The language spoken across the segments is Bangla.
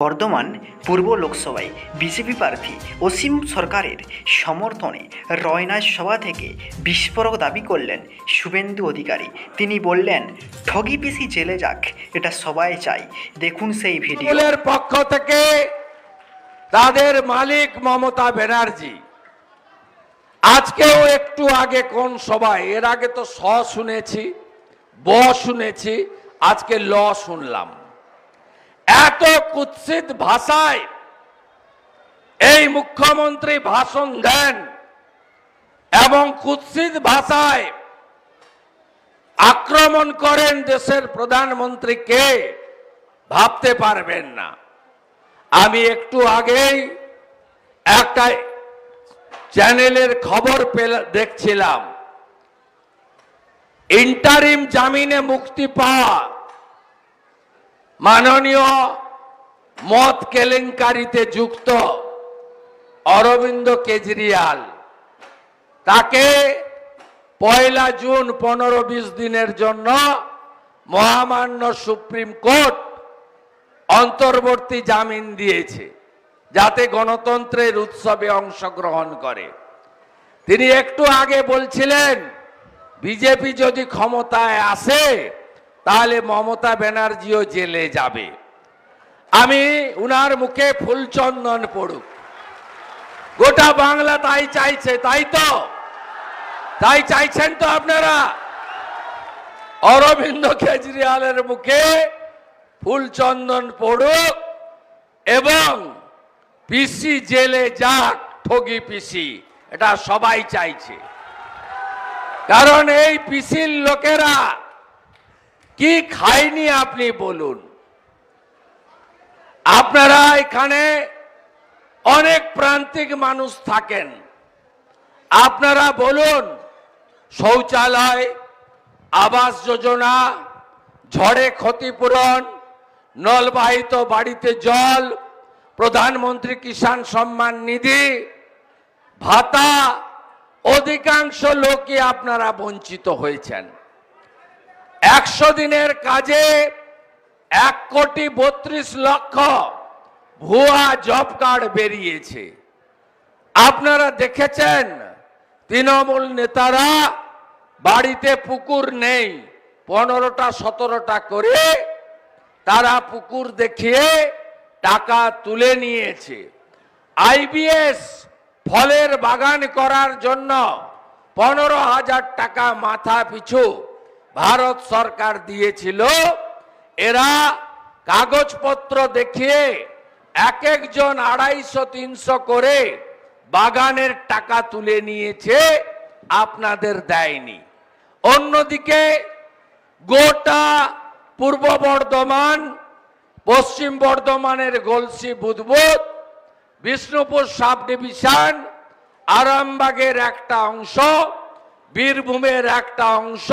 বর্ধমান পূর্ব লোকসভায় বিজেপি প্রার্থী অসীম সরকারের সমর্থনে রয়না সভা থেকে বিস্ফোরক দাবি করলেন শুভেন্দু অধিকারী। তিনি বললেন, ঠগি পিসি জেলে যাক, এটা সবাই চাই। দেখুন সেই ভিডিও। তৃণমূলের পক্ষ থেকে তাদের মালিক মমতা ব্যানার্জি আজকেও একটু আগে কোন সভায়, এর আগে তো স শুনেছি, ব শুনেছি, আজকে ল শুনলাম। এত কুৎসিত ভাষায় এই মুখ্যমন্ত্রী ভাষণ দেন এবং কুৎসিত ভাষায় আক্রমণ করেন দেশের প্রধানমন্ত্রীকে, ভাবতে পারবেন না। আমি একটু আগেই একটা চ্যানেলের খবর দেখছিলাম, ইন্টারিম জামিনে মুক্তি পাওয়া মাননীয় মদ কেলেঙ্কারিতে যুক্ত অরবিন্দ কেজরিওয়াল, তাকে 1 জুন 15-20 দিনের জন্য মহামান্য সুপ্রিম কোর্ট অন্তর্বর্তী জামিন দিয়েছে, যাতে গণতন্ত্রের উৎসবে অংশগ্রহণ করে। তিনি একটু আগে বলছিলেন, বিজেপি যদি ক্ষমতায় আসে তাহলে মমতা ব্যানার্জিও জেলে যাবে। আমি উনার মুখে ফুলচন্দন পড়ুক, গোটা বাংলা তাই চাইছে, তাই তো? তাই চাইছেন তো আপনারা? অরবিন্দ কেজরিওয়ালের মুখে ফুলচন্দন পড়ুক এবং পিসি জেলে যাক, ঠগি পিসি, এটা সবাই চাইছে। কারণ এই পিসির লোকেরা কি খায়নি আপনি বলুন? আপনারা এখানে অনেক প্রান্তিক মানুষ থাকেন, আপনারা বলুন, শৌচালয়, আবাস যোজনা, ঝড়ে ক্ষতিপূরণ, নলবাহিত বাড়িতে জল, প্রধানমন্ত্রী কিষাণ সম্মান নিধি, ভাতা, অধিকাংশ লোকই আপনারা বঞ্চিত হয়েছেন। 100 দিনের কাজে 1,32,00,000 ভুয়া জব কার্ড বেরিয়েছে। আপনারা দেখেছেন তৃণমূল নেতারা বাড়িতে পুকুর নেই, 15টা 17টা করে তারা পুকুর দেখিয়ে টাকা তুলে নিয়েছে। IBS ফলের বাগান করার জন্য 15,000 টাকা মাথা পিছু ভারত সরকার দিয়েছিল। এরা কাগজপত্র দেখিয়ে এক একজন 250-300 করে বাগানের টাকা তুলে নিয়েছে, আপনাদের দেয়নি। অন্যদিকে গোটা পূর্ব বর্ধমান, পশ্চিম বর্ধমানের গলসি বুদবুদ, বিষ্ণুপুর সাব ডিভিশন, আরামবাগের একটা অংশ, বীরভূমের একটা অংশ,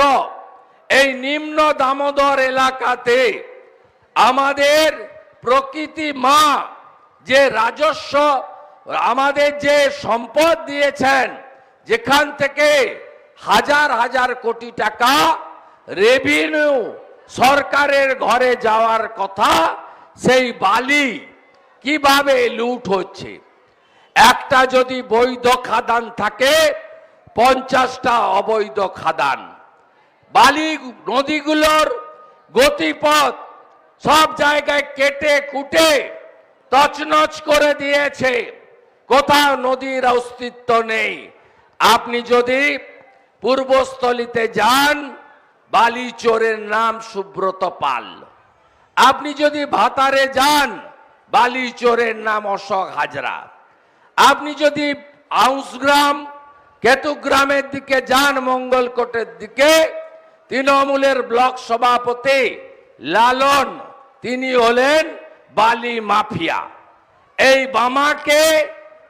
এই নিম্ন দামোদর এলাকাতে আমাদের প্রকৃতি মা যে রাজস্ব, আমাদের যে সম্পদ দিয়েছেন, যেখান থেকে হাজার হাজার কোটি টাকা রেভিনিউ সরকারের ঘরে যাওয়ার কথা, সেই বালি কিভাবে লুট হচ্ছে। একটা যদি বৈধ খাদান থাকে, 50টা অবৈধ খাদান। বালি নদীগুলোর গতিপথ সব জায়গায় কেটে কুটে তছনছ করে দিয়েছে, কোথাও নদীর অস্তিত্ব নেই। আপনি যদি পূর্বস্থলীতে যান, বালি চোরের নাম সুব্রত পাল। আপনি যদি ভাতারে যান, বালি চোরের নাম অশোক হাজরা। আপনি যদি আউসগ্রাম, কেতুগ্রামের দিকে যান, মঙ্গলকোটের দিকে, তৃণমূলের ব্লক সভাপতি লালন, তিনি হলেন বালি মাফিয়া। এই বামাকে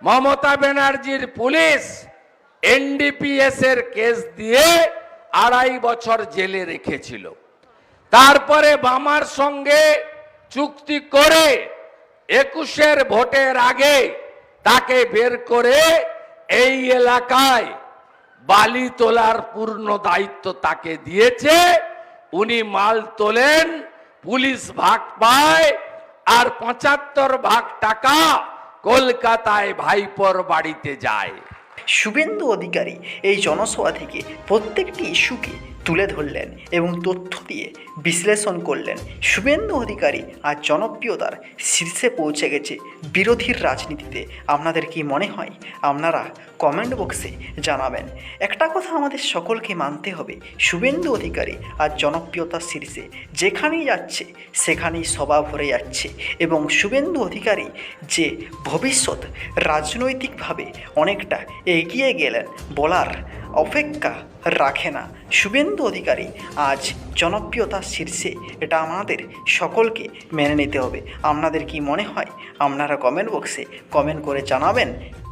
মমতা ব্যানার্জির পুলিশ NDPS এর কেস দিয়ে 2.5 বছর জেলে রেখেছিল। তারপরে বামার সঙ্গে চুক্তি করে 21-এর ভোটের আগে তাকে বের করে এই এলাকায় বালি তোলার পূর্ণ দায়িত্ব তাকে দিয়েছে। উনি মাল তোলেন, পুলিশ ভাগ পায়, আর 75 ভাগ টাকা কলকাতায় ভাইপোর বাড়িতে যায়। শুভেন্দু অধিকারী এই জনসভা থেকে প্রত্যেকটি ইস্যুকে তুলে ধরলেন এবং তথ্য দিয়ে বিশ্লেষণ করলেন। শুভেন্দু অধিকারী আর জনপ্রিয়তার শীর্ষে পৌঁছে গেছে বিরোধীর রাজনীতিতে। আপনাদের কি মনে হয়? আপনারা কমেন্ট বক্সে জানাবেন। একটা কথা আমাদের সকলকে মানতে হবে, শুভেন্দু অধিকারী আর জনপ্রিয়তার শীর্ষে যেখানেই যাচ্ছে সেখানেই সভা ভরে যাচ্ছে এবং শুভেন্দু অধিকারী যে ভবিষ্যৎ রাজনৈতিকভাবে অনেকটা এগিয়ে গেলেন বলার অপেক্ষা রাখে না। শুভেন্দু অধিকারী আজ জনপ্রিয়তার শীর্ষে, এটা আমাদের সকলকে মেনে নিতে হবে। আপনাদের কি মনে হয়? আপনারা কমেন্ট বক্সে কমেন্ট করে জানাবেন।